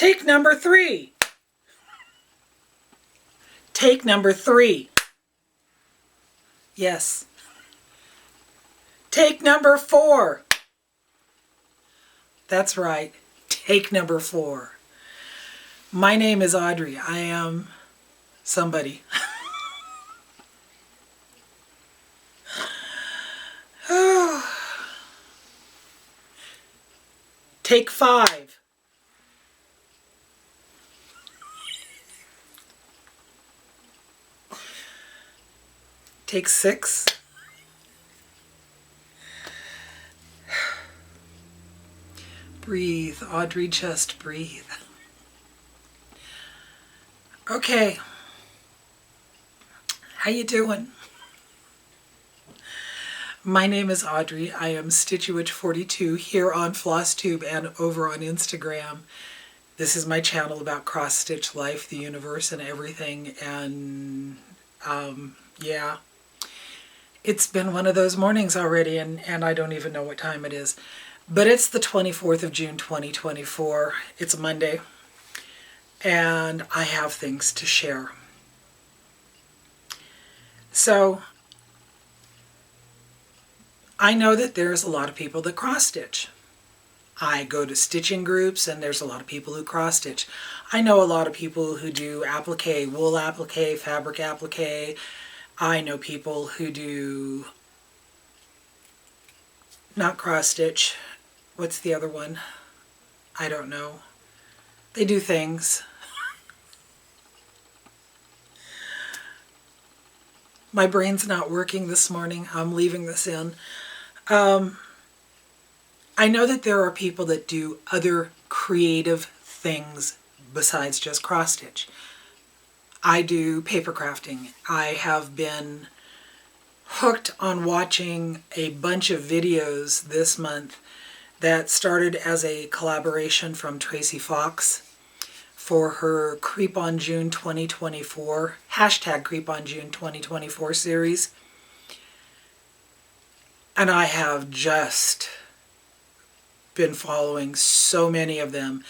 Take number 3. Take number 3. Yes. Take number 4. That's right. Take number 4. My name is Audrey. I am somebody. Take 5. Take 6. Breathe, Audrey, just breathe. Okay. How you doing? My name is Audrey. I am stitchywitch42 here on FlossTube and over on Instagram. This is my channel about cross-stitch life, the universe, and everything. And yeah, it's been one of those mornings already, and I don't even know what time it is. But it's the 24th of June, 2024. It's a Monday, and I have things to share. So, I know that there's a lot of people that cross-stitch. I go to stitching groups, and there's a lot of people who cross-stitch. I know a lot of people who do applique, wool applique, fabric applique. I know people who do not cross-stitch. What's the other one? I don't know. They do things. My brain's not working this morning. I'm leaving this in. I know that there are people that do other creative things besides just cross-stitch. I do paper crafting. I have been hooked on watching a bunch of videos this month that started as a collaboration from Tracy Fox for her Creep on June 2024, hashtag Creep on June 2024 series. And I have just been following so many of them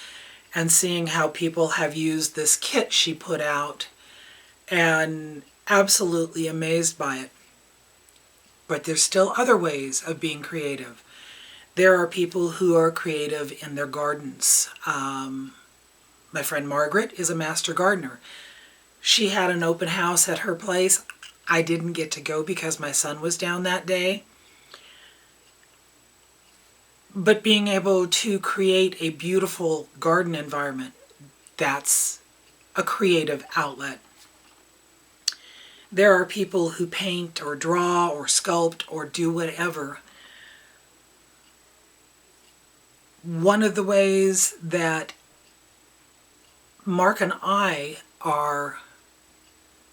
and seeing how people have used this kit she put out and absolutely amazed by it. But there's still other ways of being creative. There are people who are creative in their gardens. My friend Margaret is a master gardener. She had an open house at her place. I didn't get to go because my son was down that day. But being able to create a beautiful garden environment, that's a creative outlet. There are people who paint or draw or sculpt or do whatever. One of the ways that Mark and I are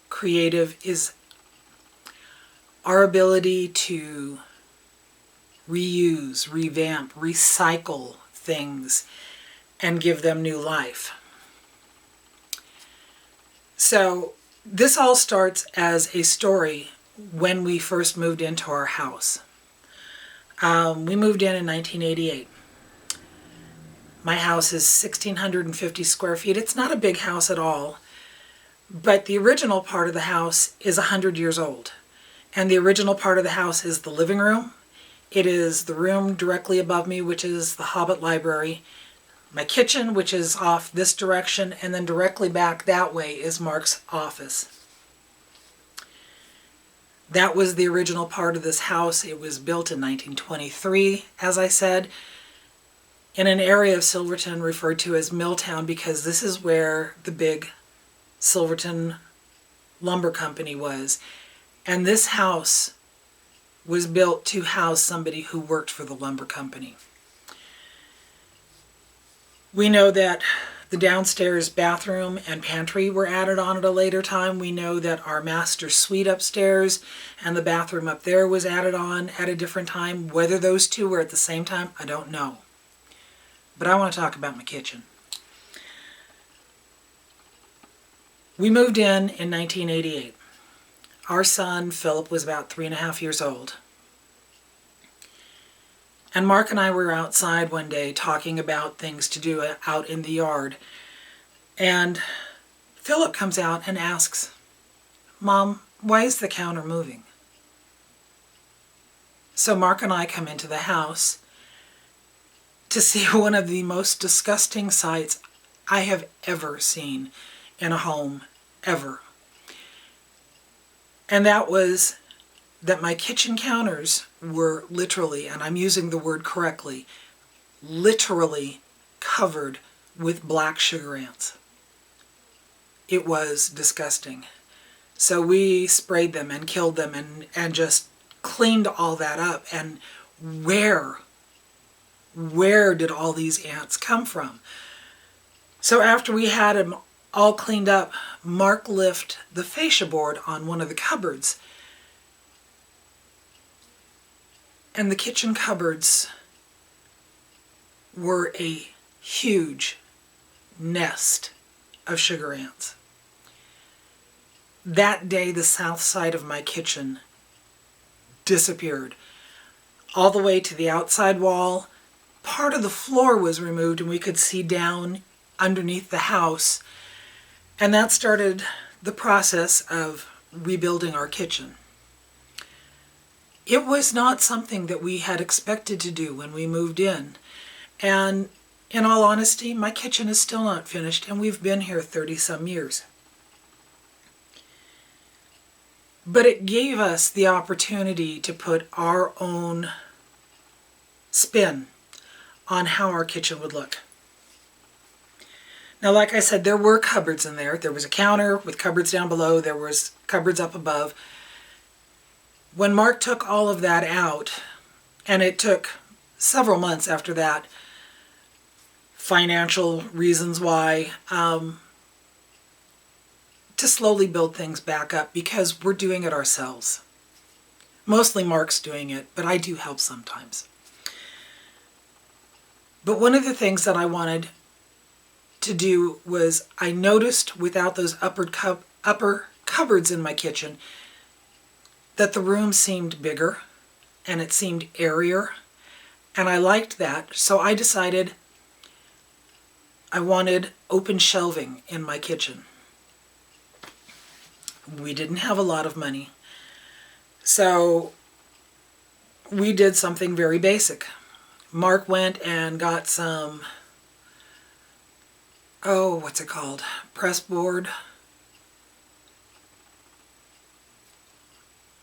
creative is our ability to reuse, revamp, recycle things and give them new life. So this all starts as a story when we first moved into our house. We moved in 1988. My house is 1,650 square feet. It's not a big house at all, but the original part of the house is 100 years old. And the original part of the house is the living room. It is the room directly above me, which is the Hobbit Library. My kitchen, which is off this direction, and then directly back that way is Mark's office. That was the original part of this house. It was built in 1923, as I said, in an area of Silverton referred to as Milltown, because this is where the big Silverton Lumber Company was. And this house was built to house somebody who worked for the lumber company. We know that the downstairs bathroom and pantry were added on at a later time. We know that our master suite upstairs and the bathroom up there was added on at a different time. Whether those two were at the same time, I don't know. But I want to talk about my kitchen. We moved in 1988. Our son, Philip, was about 3.5 years old. And Mark and I were outside one day talking about things to do out in the yard. And Philip comes out and asks, "Mom, why is the counter moving?" So Mark and I come into the house to see one of the most disgusting sights I have ever seen in a home, ever. And that was that my kitchen counters were literally, and I'm using the word correctly, literally covered with black sugar ants. It was disgusting. So we sprayed them and killed them and just cleaned all that up. And where did all these ants come from? So after we had them all cleaned up, Mark lifted the fascia board on one of the cupboards. And the kitchen cupboards were a huge nest of sugar ants. That day, the south side of my kitchen disappeared. All the way to the outside wall. Part of the floor was removed and we could see down underneath the house. And that started the process of rebuilding our kitchen. It was not something that we had expected to do when we moved in. And in all honesty, my kitchen is still not finished and we've been here 30-some years. But it gave us the opportunity to put our own spin on how our kitchen would look. Now, like I said, there were cupboards in there. There was a counter with cupboards down below. There was cupboards up above. When Mark took all of that out, and it took several months after that, financial reasons why, to slowly build things back up because we're doing it ourselves. Mostly Mark's doing it, but I do help sometimes. But one of the things that I wanted to do was I noticed without those upper cupboards in my kitchen that the room seemed bigger and it seemed airier, and I liked that. So I decided I wanted open shelving in my kitchen. We didn't have a lot of money, so we did something very basic. Mark went and got some, what's it called? Press board.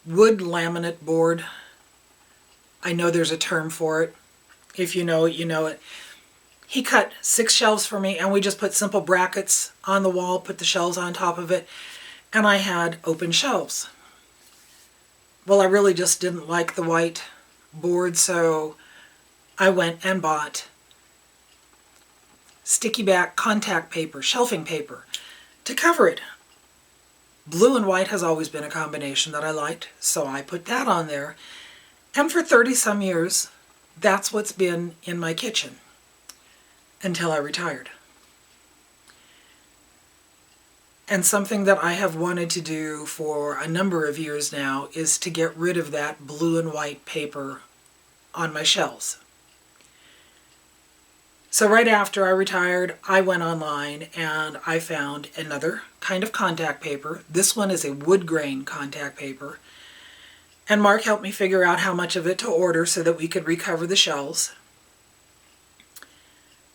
Wood laminate board. I know there's a term for it. If you know it, you know it. He cut 6 shelves for me and we just put simple brackets on the wall, put the shelves on top of it, and I had open shelves. Well, I really just didn't like the white board, so I went and bought sticky back contact paper, shelving paper, to cover it. Blue and white has always been a combination that I liked, so I put that on there. And for 30-some years, that's what's been in my kitchen until I retired. And something that I have wanted to do for a number of years now is to get rid of that blue and white paper on my shelves. So right after I retired, I went online and I found another kind of contact paper. This one is a wood grain contact paper. And Mark helped me figure out how much of it to order so that we could recover the shelves.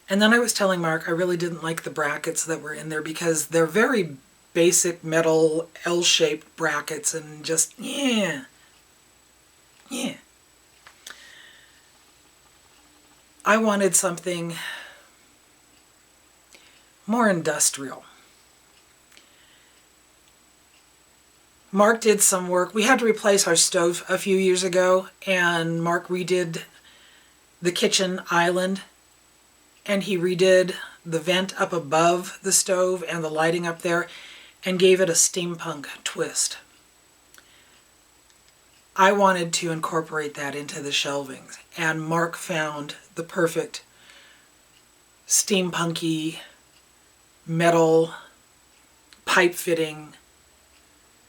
And then I was telling Mark I really didn't like the brackets that were in there because they're very basic metal L-shaped brackets and just, yeah. I wanted something more industrial. Mark did some work. We had to replace our stove a few years ago, and Mark redid the kitchen island, and he redid the vent up above the stove and the lighting up there and gave it a steampunk twist. I wanted to incorporate that into the shelving, and Mark found the perfect steampunky metal pipe fitting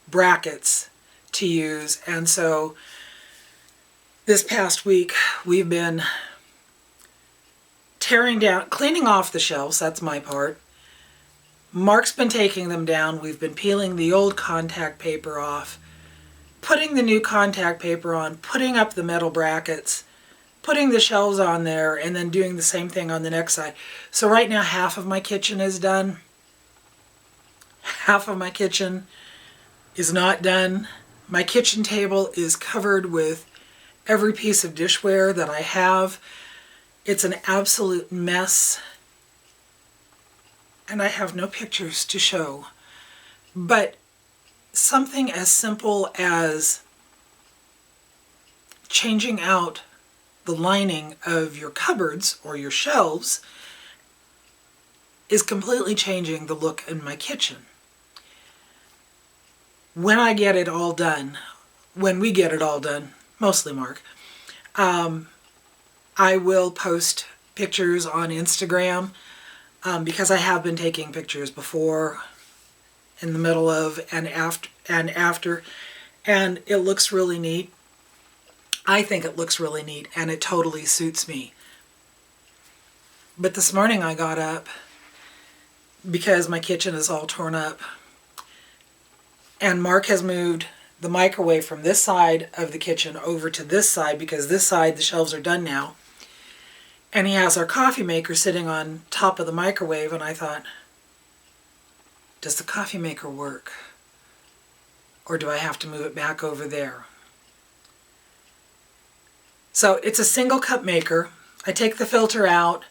brackets to use. And so this past week we've been tearing down, cleaning off the shelves, that's my part, Mark's been taking them down. We've been peeling the old contact paper off, putting the new contact paper on, putting up the metal brackets, putting the shelves on there, and then doing the same thing on the next side. So right now half of my kitchen is done. Half of my kitchen is not done. My kitchen table is covered with every piece of dishware that I have. It's an absolute mess. And I have no pictures to show. But something as simple as changing out the lining of your cupboards or your shelves is completely changing the look in my kitchen. When I get it all done, when we get it all done, mostly Mark, I will post pictures on Instagram because I have been taking pictures before, in the middle of, and after, and it looks really neat. I think it looks really neat, and it totally suits me. But this morning I got up because my kitchen is all torn up, and Mark has moved the microwave from this side of the kitchen over to this side because this side the shelves are done now. And he has our coffee maker sitting on top of the microwave, and I thought, does the coffee maker work? Or do I have to move it back over there? So it's a single cup maker. I take the filter out,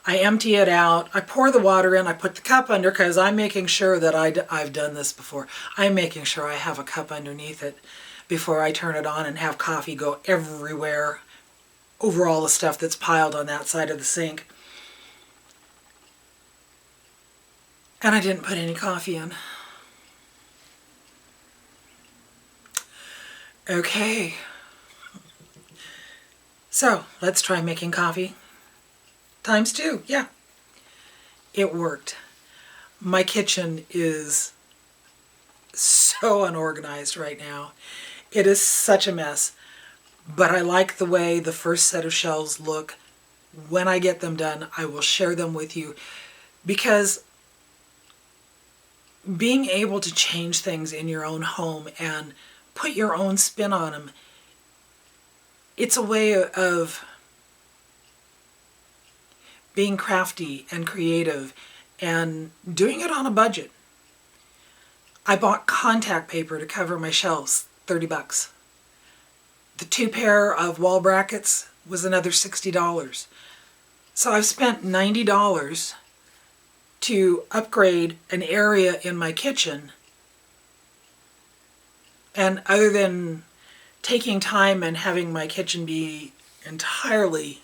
I empty it out, I pour the water in, I put the cup under because I'm making sure that I've done this before. I'm making sure I have a cup underneath it before I turn it on and have coffee go everywhere over all the stuff that's piled on that side of the sink. And I didn't put any coffee in. Okay. So, let's try making coffee. ×2, yeah. It worked. My kitchen is so unorganized right now. It is such a mess. But I like the way the first set of shelves look. When I get them done, I will share them with you, because being able to change things in your own home and put your own spin on them, it's a way of being crafty and creative and doing it on a budget. I bought contact paper to cover my shelves, $30. The 2 pair of wall brackets was another $60. So I've spent $90 to upgrade an area in my kitchen. And other than taking time and having my kitchen be entirely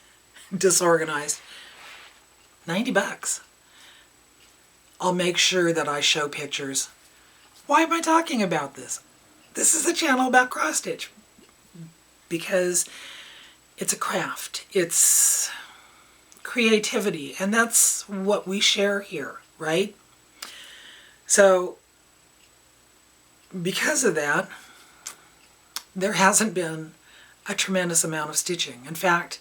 disorganized, $90. I'll make sure that I show pictures. Why am I talking about this? This is a channel about cross stitch. Because it's a craft, it's creativity, and that's what we share here, right? So, because of that, there hasn't been a tremendous amount of stitching. In fact,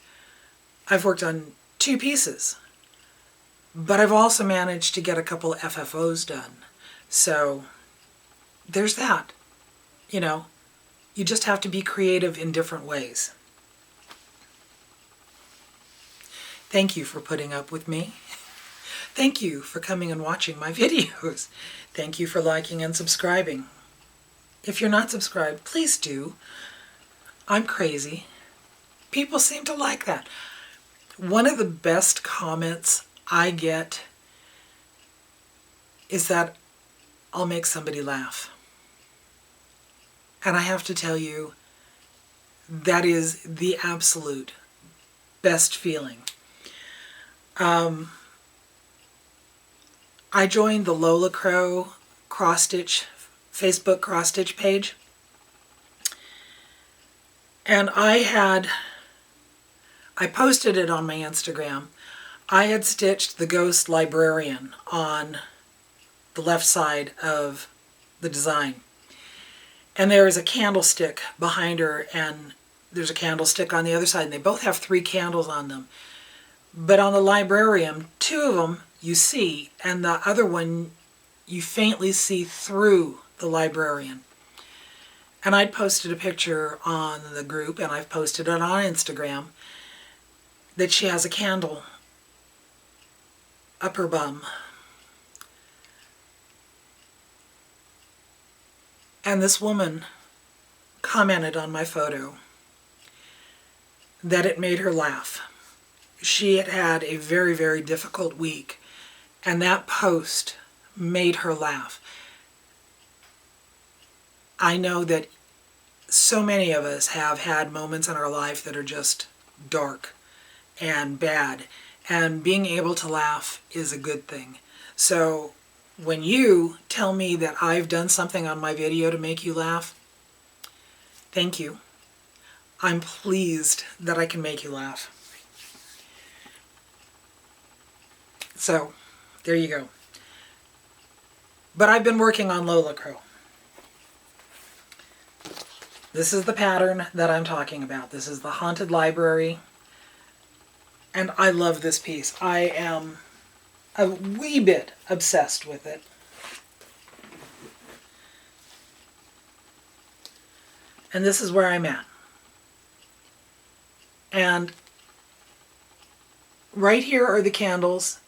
I've worked on 2 pieces, but I've also managed to get a couple of FFOs done. So, there's that, you know. You just have to be creative in different ways. Thank you for putting up with me. Thank you for coming and watching my videos. Thank you for liking and subscribing. If you're not subscribed, please do. I'm crazy. People seem to like that. One of the best comments I get is that I'll make somebody laugh. And I have to tell you, that is the absolute best feeling. I joined the Lola Crow cross stitch, Facebook cross stitch page. And I posted it on my Instagram. I had stitched the Ghost Librarian on the left side of the design. And there is a candlestick behind her, and there's a candlestick on the other side, and they both have 3 candles on them. But on the librarian, 2 of them you see, and the other one you faintly see through the librarian. And I'd posted a picture on the group, and I've posted it on Instagram, that she has a candle up her bum. And this woman commented on my photo that it made her laugh. She had had a very, very difficult week, and that post made her laugh. I know that so many of us have had moments in our life that are just dark and bad, and being able to laugh is a good thing. So when you tell me that I've done something on my video to make you laugh, thank you. I'm pleased that I can make you laugh. So there you go. But I've been working on Lola Crow. This is the pattern that I'm talking about. This is the Haunted Library. And I love this piece. I am a wee bit obsessed with it. And this is where I'm at. And right here are the candles.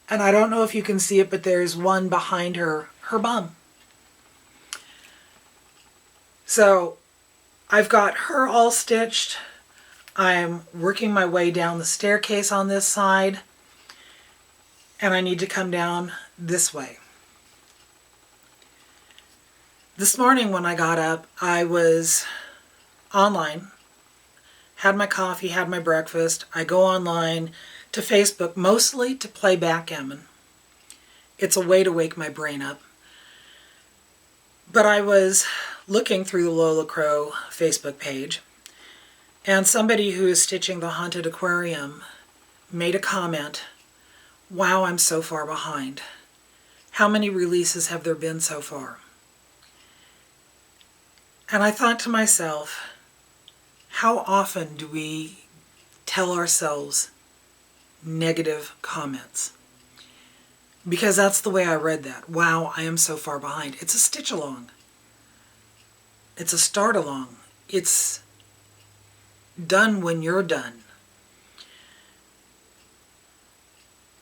And I don't know if you can see it, but there's one behind her bum. So I've got her all stitched. I'm working my way down the staircase on this side, and I need to come down this way. This morning when I got up, I was online, had my coffee, had my breakfast. I go online to Facebook, mostly to play backgammon. It's a way to wake my brain up. But I was looking through the Lola Crow Facebook page, and somebody who is stitching the Haunted Aquarium made a comment, "Wow, I'm so far behind. How many releases have there been so far?" And I thought to myself, how often do we tell ourselves negative comments? Because that's the way I read that. Wow, I am so far behind. It's a stitch along. It's a start along. It's done when you're done.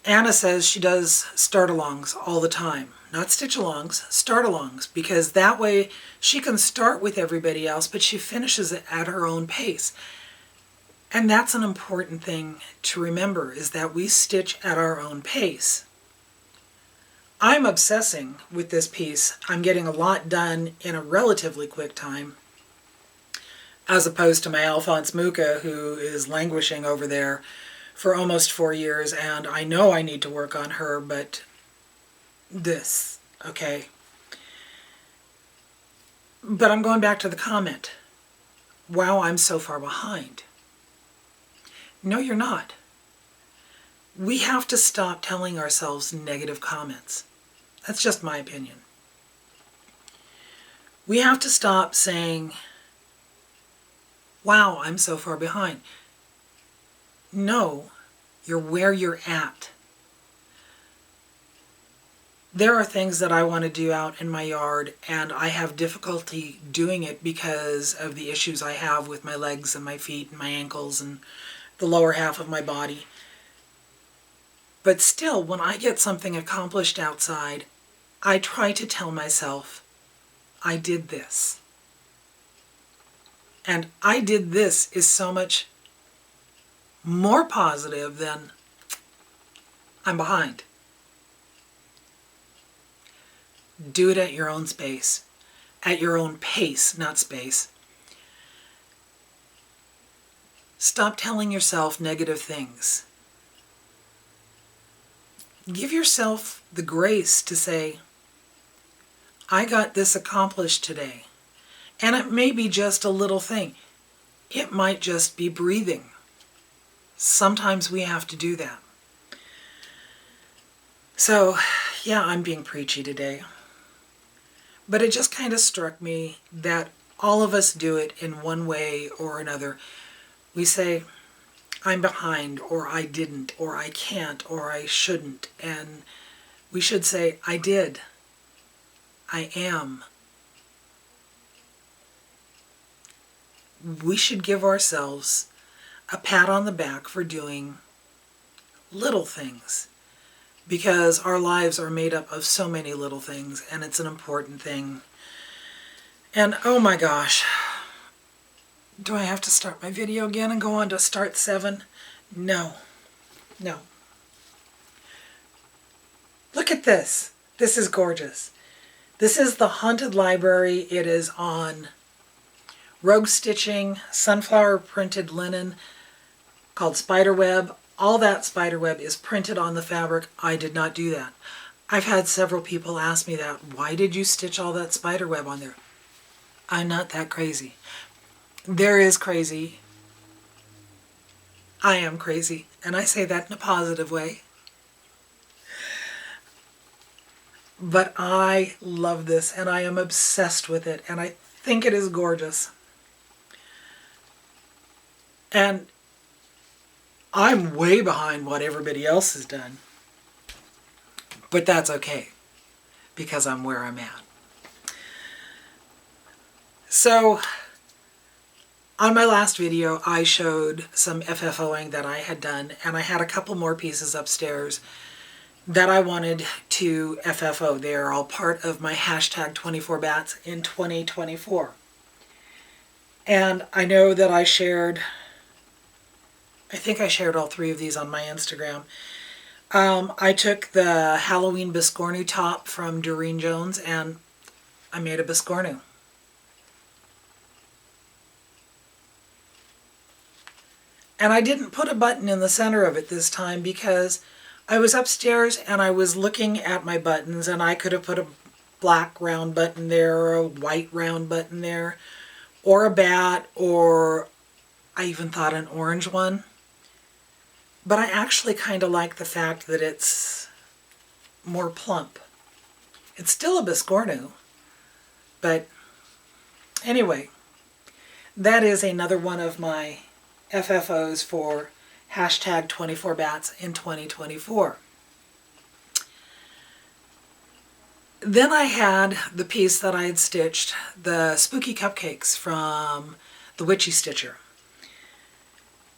Anna says she does start-alongs all the time. Not stitch-alongs, start-alongs, because that way she can start with everybody else, but she finishes it at her own pace. And that's an important thing to remember, is that we stitch at our own pace. I'm obsessing with this piece. I'm getting a lot done in a relatively quick time, as opposed to my Alphonse Mucha, who is languishing over there for almost 4 years, and I know I need to work on her, but this, okay? But I'm going back to the comment. Wow, I'm so far behind. No, you're not. We have to stop telling ourselves negative comments. That's just my opinion. We have to stop saying, wow, I'm so far behind. No, you're where you're at. There are things that I want to do out in my yard, and I have difficulty doing it because of the issues I have with my legs and my feet and my ankles and the lower half of my body. But still, when I get something accomplished outside, I try to tell myself, I did this. And I did this is so much more positive than I'm behind. Do it at your own space, at your own pace, not space. Stop telling yourself negative things. Give yourself the grace to say, I got this accomplished today. And it may be just a little thing. It might just be breathing. Sometimes we have to do that. So, yeah, I'm being preachy today. But it just kind of struck me that all of us do it in one way or another. We say, I'm behind, or I didn't, or I can't, or I shouldn't. And We should say, I did. I am. We should give ourselves a pat on the back for doing little things, because our lives are made up of so many little things, and it's an important thing. And oh my gosh, do I have to start my video again and go on to start 7? No. No. Look at this. This is gorgeous. This is the Haunted Library. It is on rogue stitching, sunflower printed linen called spiderweb. All that spiderweb is printed on the fabric. I did not do that. I've had several people ask me that. Why did you stitch all that spiderweb on there? I'm not that crazy. There is crazy. I am crazy. And I say that in a positive way. But I love this, and I am obsessed with it, and I think it is gorgeous. And I'm way behind what everybody else has done. But that's okay, because I'm where I'm at. So, on my last video, I showed some FFOing that I had done, and I had a couple more pieces upstairs that I wanted to FFO. They are all part of my hashtag 24 bats in 2024. And I know that I think I shared all 3 of these on my Instagram. I took the Halloween biscornu top from Durene Jones, and I made a biscornu. And I didn't put a button in the center of it this time because I was upstairs and I was looking at my buttons, and I could have put a black round button there or a white round button there or a bat, or I even thought an orange one. But I actually kind of like the fact that it's more plump. It's still a biscornu, but anyway, that is another one of my FFOs for hashtag 24 bats in 2024. Then I had the piece that I had stitched, the spooky cupcakes from the Witchy Stitcher.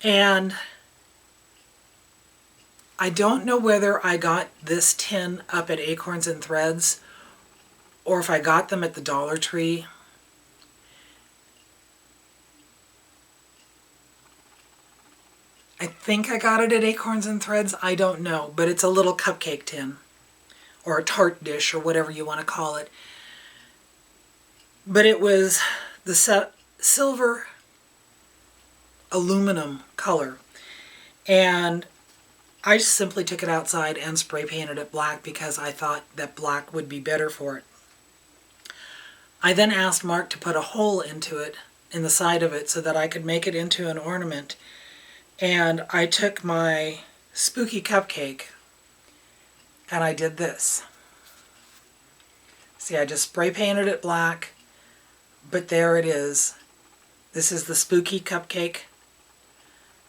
And I don't know whether I got this tin up at Acorns and Threads or if I got them at the Dollar Tree. I think I got it at Acorns and Threads. I don't know, but it's a little cupcake tin or a tart dish or whatever you want to call it. But it was the silver aluminum color, and I just simply took it outside and spray painted it black because I thought that black would be better for it. I then asked Mark to put a hole into it, in the side of it, so that I could make it into an ornament. And I took my spooky cupcake and I did this. See, I just spray painted it black, but there it is. This is the spooky cupcake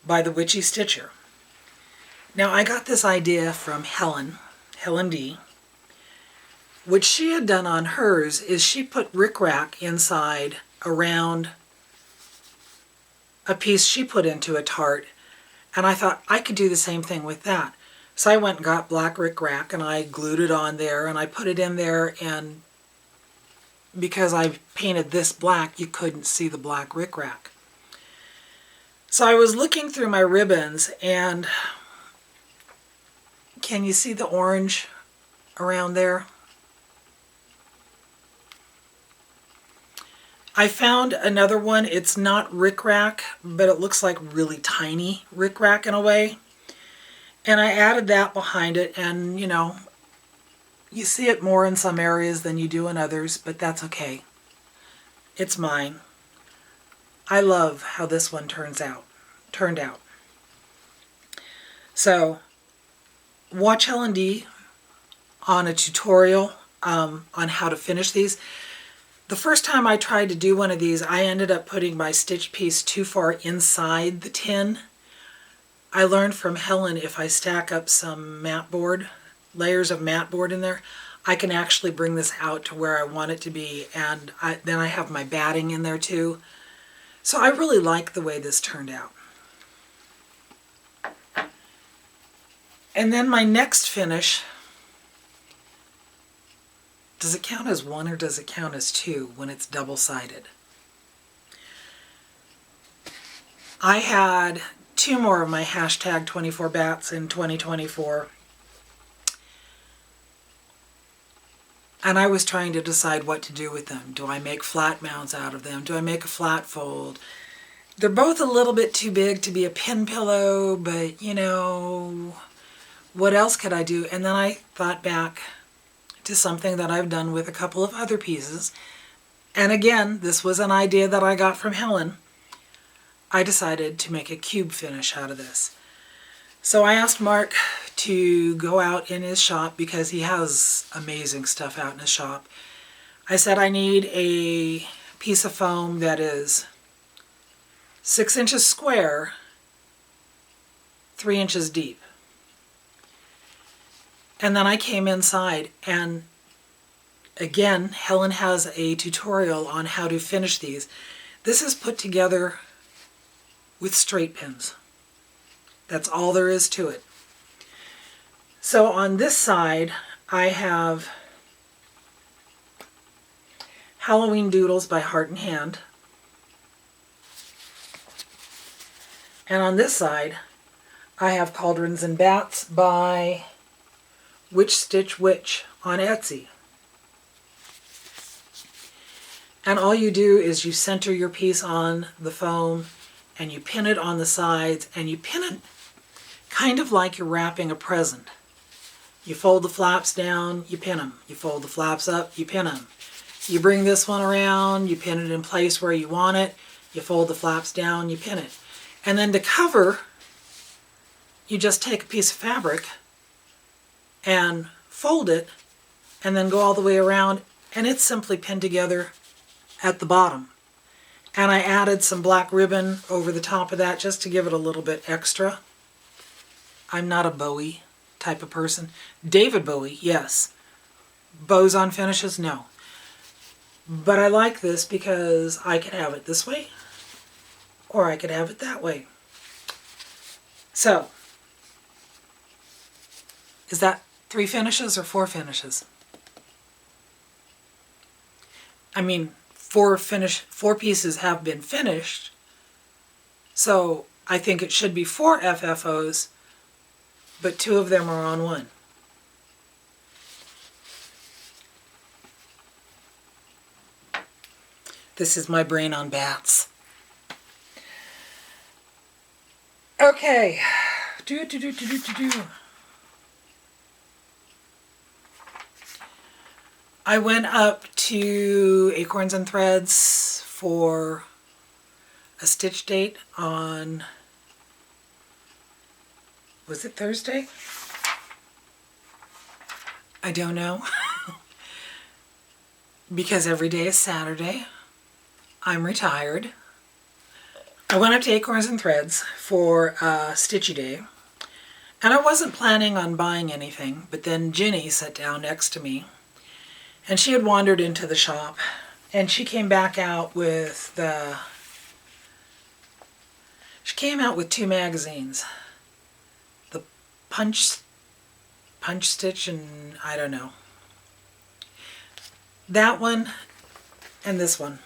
by the Witchy Stitcher. Now, I got this idea from Helen D. What she had done on hers is she put rickrack inside around a piece she put into a tart, and I thought I could do the same thing with that. So I went and got black rickrack and I glued it on there and I put it in there, and because I painted this black, you couldn't see the black rickrack. So I was looking through my ribbons, and can you see the orange around there? I found another one. It's not rickrack, but it looks like really tiny rickrack in a way. And I added that behind it, and you know, you see it more in some areas than you do in others, but that's okay. It's mine. I love how this one turned out. So, watch Helen D on a tutorial on how to finish these. The first time I tried to do one of these, I ended up putting my stitch piece too far inside the tin. I learned from Helen, if I stack up some mat board, layers of mat board in there, I can actually bring this out to where I want it to be, and then I have my batting in there too. So I really like the way this turned out. And then my next finish, does it count as one or does it count as two when it's double-sided? I had 2 more of my hashtag 24 bats in 2024. And I was trying to decide what to do with them. Do I make flat mounts out of them? Do I make a flat fold? They're both a little bit too big to be a pin pillow, but you know, what else could I do? And then I thought back to something that I've done with a couple of other pieces. And again, this was an idea that I got from Helen. I decided to make a cube finish out of this. So I asked Mark to go out in his shop because he has amazing stuff out in his shop. I said I need a piece of foam that is 6 inches square, 3 inches deep. And then I came inside, and again, Helen has a tutorial on how to finish these. This is put together with straight pins. That's all there is to it. So on this side, I have Halloween Doodles by Heart and Hand. And on this side, I have Cauldrons and Bats by WitchStitchWhich on Etsy. And all you do is you center your piece on the foam and you pin it on the sides, and you pin it kind of like you're wrapping a present. You fold the flaps down, you pin them. You fold the flaps up, you pin them. You bring this one around, you pin it in place where you want it, you fold the flaps down, you pin it. And then to cover, you just take a piece of fabric and fold it, and then go all the way around, and it's simply pinned together at the bottom. And I added some black ribbon over the top of that just to give it a little bit extra. I'm not a Bowie type of person. David Bowie, yes. Bows on finishes, no. But I like this because I could have it this way, or I could have it that way. So, is that 3 finishes or 4 finishes? I mean, 4 pieces have been finished, so I think it should be 4 FFOs, but 2 of them are on 1. This is my brain on bats. Okay. I went up to Acorns and Threads for a stitch date on, was it Thursday? I don't know. Because every day is Saturday. I'm retired. I went up to Acorns and Threads for a stitchy day. And I wasn't planning on buying anything, but then Ginny sat down next to me. And she had wandered into the shop, and she came back out with she came out with 2 magazines. The Punch Stitch, and I don't know. That one and this one.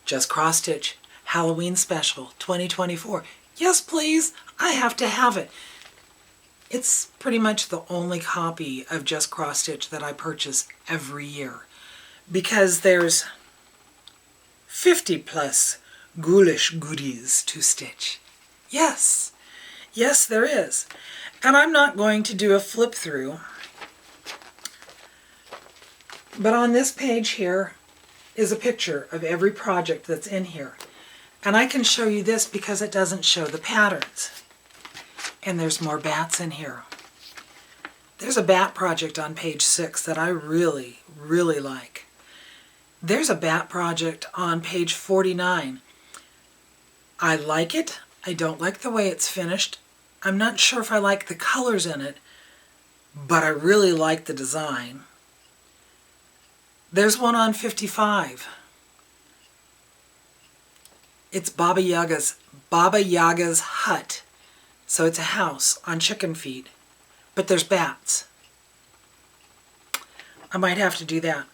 Just Cross Stitch, Halloween Special, 2024. Yes, please, I have to have it. It's pretty much the only copy of Just Cross Stitch that I purchase every year, because there's 50 plus ghoulish goodies to stitch. Yes, yes there is. And I'm not going to do a flip through, but on this page here is a picture of every project that's in here. And I can show you this because it doesn't show the patterns. And there's more bats in here. There's a bat project on page 6 that I really, really like. There's a bat project on page 49. I like it. I don't like the way it's finished. I'm not sure if I like the colors in it, but I really like the design. There's one on 55. It's Baba Yaga's hut. So it's a house on chicken feet, but there's bats. I might have to do that.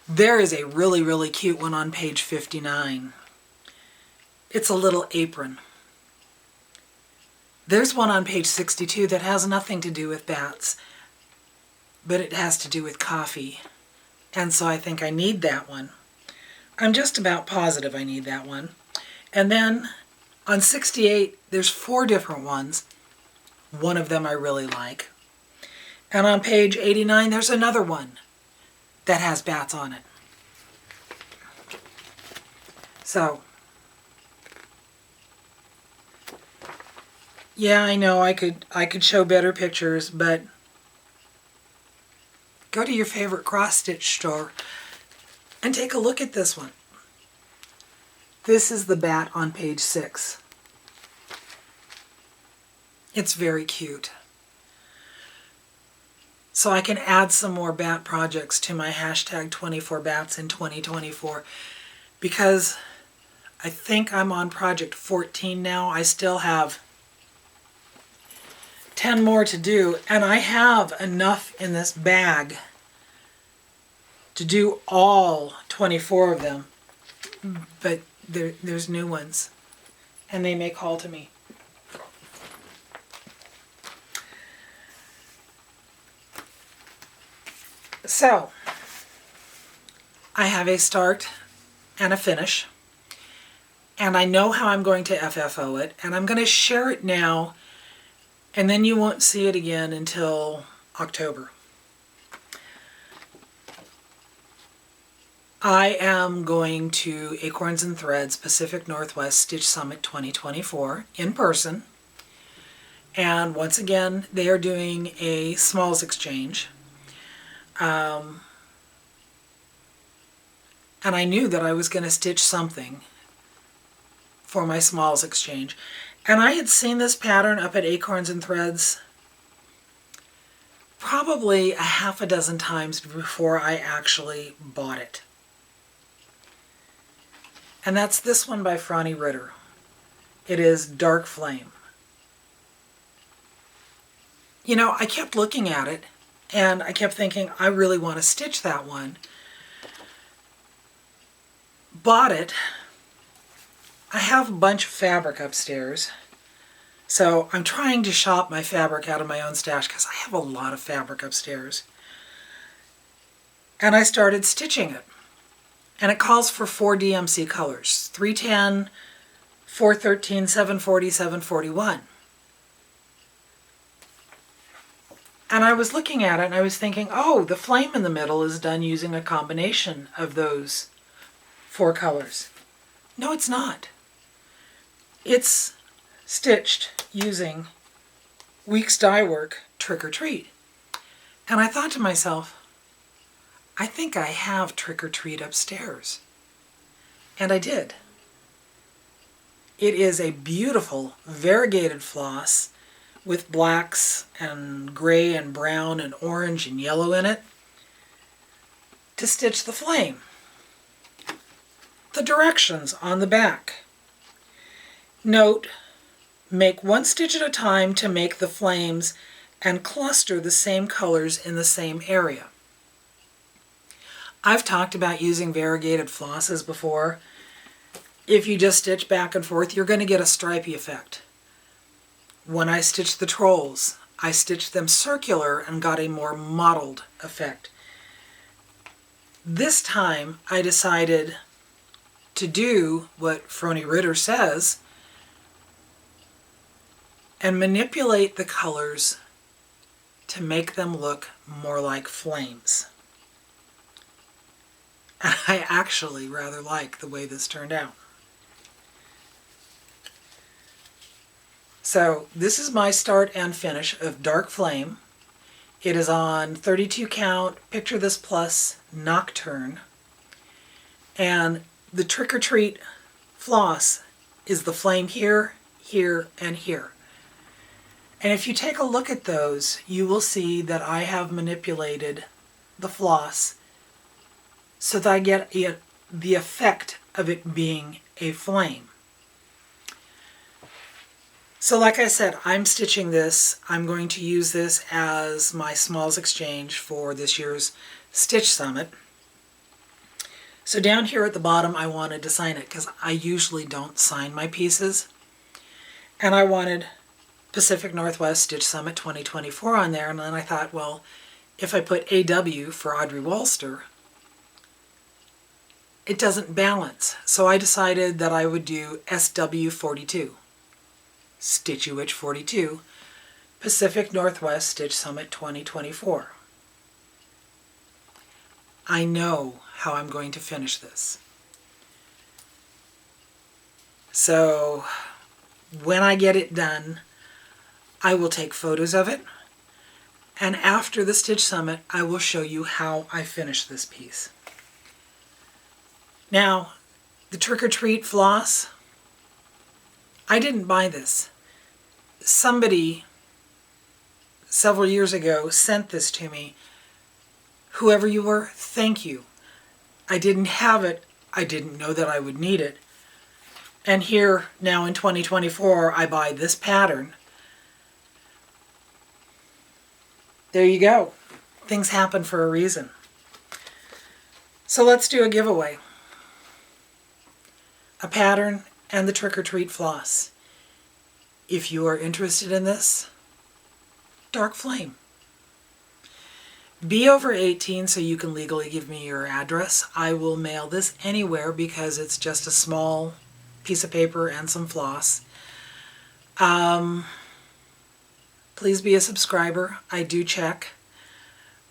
There is a really, really cute one on page 59. It's a little apron. There's one on page 62 that has nothing to do with bats, but it has to do with coffee. And so I think I need that one. I'm just about positive I need that one. And then on 68, there's 4 different ones. One of them I really like. And on page 89, there's another one that has bats on it. So, yeah, I know I could show better pictures, but go to your favorite cross-stitch store and take a look at this one. This is the bat on page 6. It's very cute. So I can add some more bat projects to my hashtag 24bats in 2024 because I think I'm on project 14 now. I still have 10 more to do, and I have enough in this bag to do all 24 of them, but there's new ones, and they may call to me. So, I have a start and a finish, and I know how I'm going to FFO it, and I'm going to share it now, and then you won't see it again until October. I am going to Acorns and Threads Pacific Northwest Stitch Summit 2024 in person. And once again, they are doing a smalls exchange. And I knew that I was going to stitch something for my smalls exchange. And I had seen this pattern up at Acorns and Threads probably a half a dozen times before I actually bought it. And that's this one by Frony Ritter. It is Dark Flame. You know, I kept looking at it, and I kept thinking, I really want to stitch that one. Bought it. I have a bunch of fabric upstairs, so I'm trying to shop my fabric out of my own stash because I have a lot of fabric upstairs. And I started stitching it. And it calls for 4 DMC colors, 310, 413, 740, 741. And I was looking at it and I was thinking, oh, the flame in the middle is done using a combination of those 4 colors. No, it's not. It's stitched using Weeks Dye Work Trick or Treat. And I thought to myself, I think I have Trick or Treat upstairs. And I did. It is a beautiful variegated floss with blacks and gray and brown and orange and yellow in it to stitch the flame. The directions on the back. Note, make 1 stitch at a time to make the flames and cluster the same colors in the same area. I've talked about using variegated flosses before. If you just stitch back and forth, you're going to get a stripy effect. When I stitched the trolls, I stitched them circular and got a more mottled effect. This time I decided to do what Frony Ritter says and manipulate the colors to make them look more like flames. And I actually rather like the way this turned out. So this is my start and finish of Dark Flame. It is on 32 count, Picture This Plus, Nocturne. And the Trick or Treat floss is the flame here, here, and here. And if you take a look at those, you will see that I have manipulated the floss so that I get the effect of it being a flame. So like I said, I'm stitching this. I'm going to use this as my smalls exchange for this year's Stitch Summit. So down here at the bottom, I wanted to sign it because I usually don't sign my pieces. And I wanted Pacific Northwest Stitch Summit 2024 on there. And then I thought, well, if I put AW for Audrey Walster, it doesn't balance. So I decided that I would do SW42, stitchywitch42, Pacific Northwest Stitch Summit 2024. I know how I'm going to finish this. So when I get it done, I will take photos of it, and after the Stitch Summit, I will show you how I finish this piece. Now, the Trick or Treat floss, I didn't buy this. Somebody several years ago sent this to me. Whoever you were, thank you. I didn't have it. I didn't know that I would need it. And here, now in 2024, I buy this pattern. There you go. Things happen for a reason. So let's do a giveaway. A pattern and the Trick or Treat floss. If you are interested in this, dark flame. Be over 18 so you can legally give me your address. I will mail this anywhere because it's just a small piece of paper and some floss. Please be a subscriber. I do check.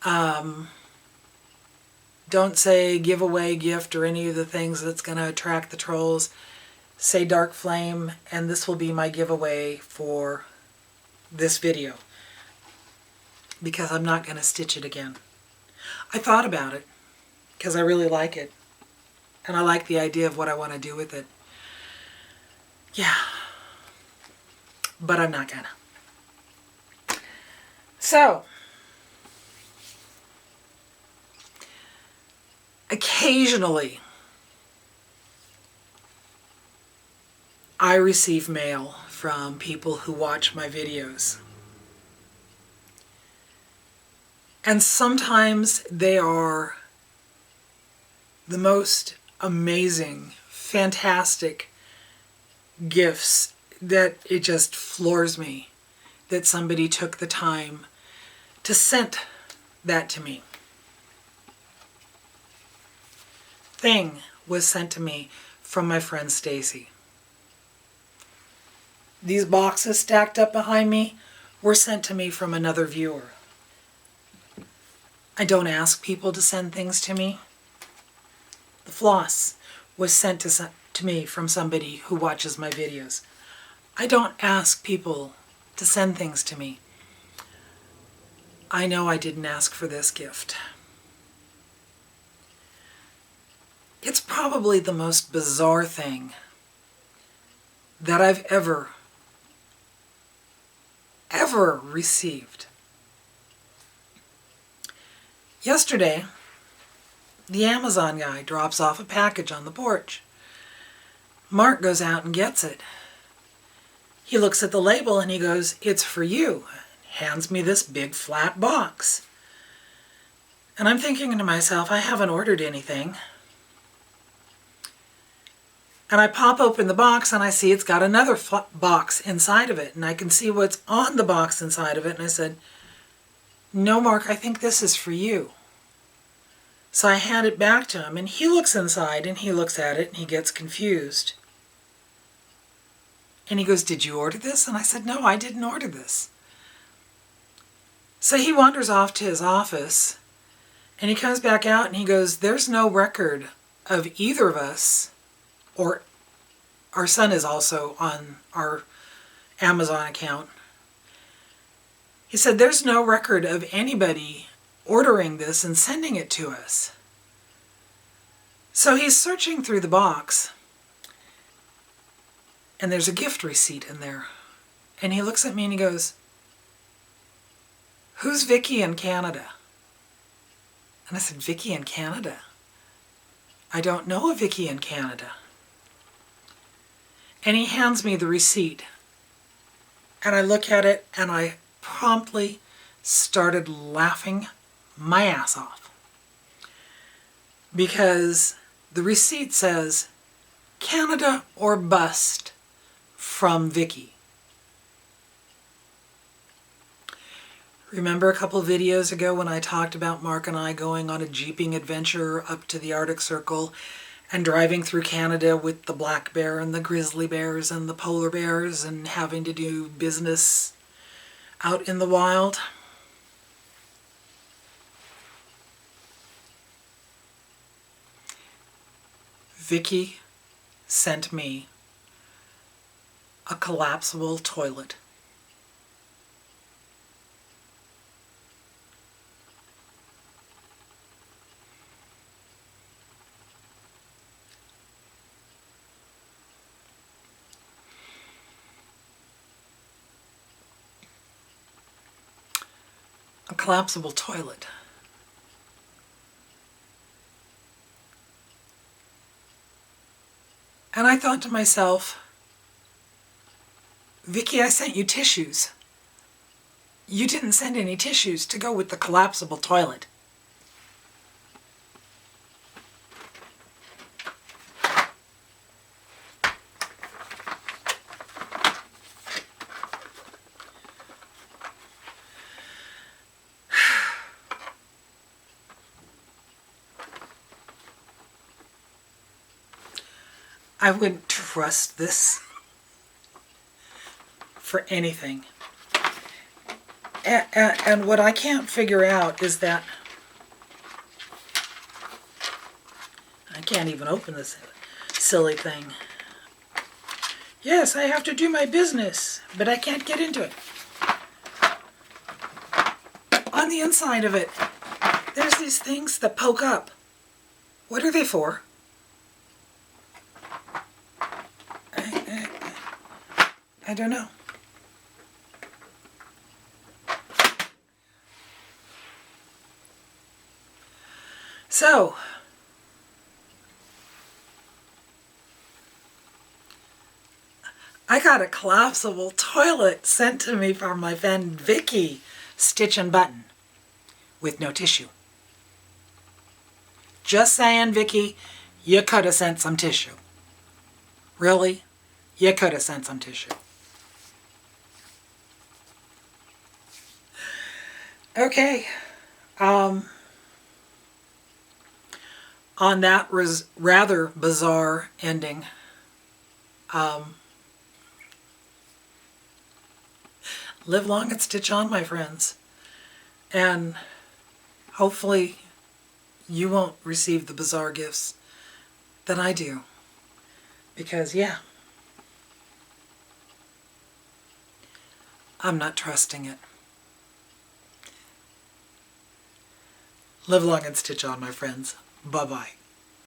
Don't say giveaway, gift, or any of the things that's going to attract the trolls. Say dark flame, and this will be my giveaway for this video, because I'm not going to stitch it again. I thought about it because I really like it, and I like the idea of what I want to do with it. Yeah, but I'm not gonna. So, occasionally I receive mail from people who watch my videos. And sometimes they are the most amazing, fantastic gifts that it just floors me that somebody took the time to send that to me. Thing was sent to me from my friend Stacy. These boxes stacked up behind me were sent to me from another viewer. I don't ask people to send things to me. The floss was sent to me from somebody who watches my videos. I don't ask people to send things to me. I know I didn't ask for this gift. It's probably the most bizarre thing that I've ever received. Yesterday, the Amazon guy drops off a package on the porch. Mark goes out and gets it. He looks at the label and he goes, "It's for you." Hands me this big flat box. And I'm thinking to myself, I haven't ordered anything. And I pop open the box and I see it's got another box inside of it. And I can see what's on the box inside of it. And I said, "No, Mark, I think this is for you." So I hand it back to him, and he looks inside and he looks at it and he gets confused. And he goes, "Did you order this?" And I said, "No, I didn't order this." So he wanders off to his office and he comes back out and he goes, "There's no record of either of us," or our son is also on our Amazon account. He said, "There's no record of anybody ordering this and sending it to us." So he's searching through the box and there's a gift receipt in there. And he looks at me and he goes, who's Vicky in Canada? And I said, Vicky in Canada? I don't know a Vicky in Canada. And he hands me the receipt. And I look at it and I promptly started laughing my ass off. Because the receipt says, Canada or bust from Vicky. Remember a couple videos ago when I talked about Mark and I going on a jeeping adventure up to the Arctic Circle and driving through Canada with the black bear and the grizzly bears and the polar bears and having to do business out in the wild? Vicky sent me a collapsible toilet. A collapsible toilet. And I thought to myself, Vicky, I sent you tissues. You didn't send any tissues to go with the collapsible toilet. I wouldn't trust this for anything. And what I can't figure out is that I can't even open this silly thing. Yes, I have to do my business, but I can't get into it. On the inside of it, there's these things that poke up. What are they for? I don't know. So, I got a collapsible toilet sent to me from my friend Vicky, Stitch and Button, with no tissue. Just saying, Vicky, you could have sent some tissue. Really? You could have sent some tissue. Okay. On that rather bizarre ending, live long and stitch on, my friends. And hopefully you won't receive the bizarre gifts that I do. Because, yeah, I'm not trusting it. Live long and stitch on, my friends. Bye-bye.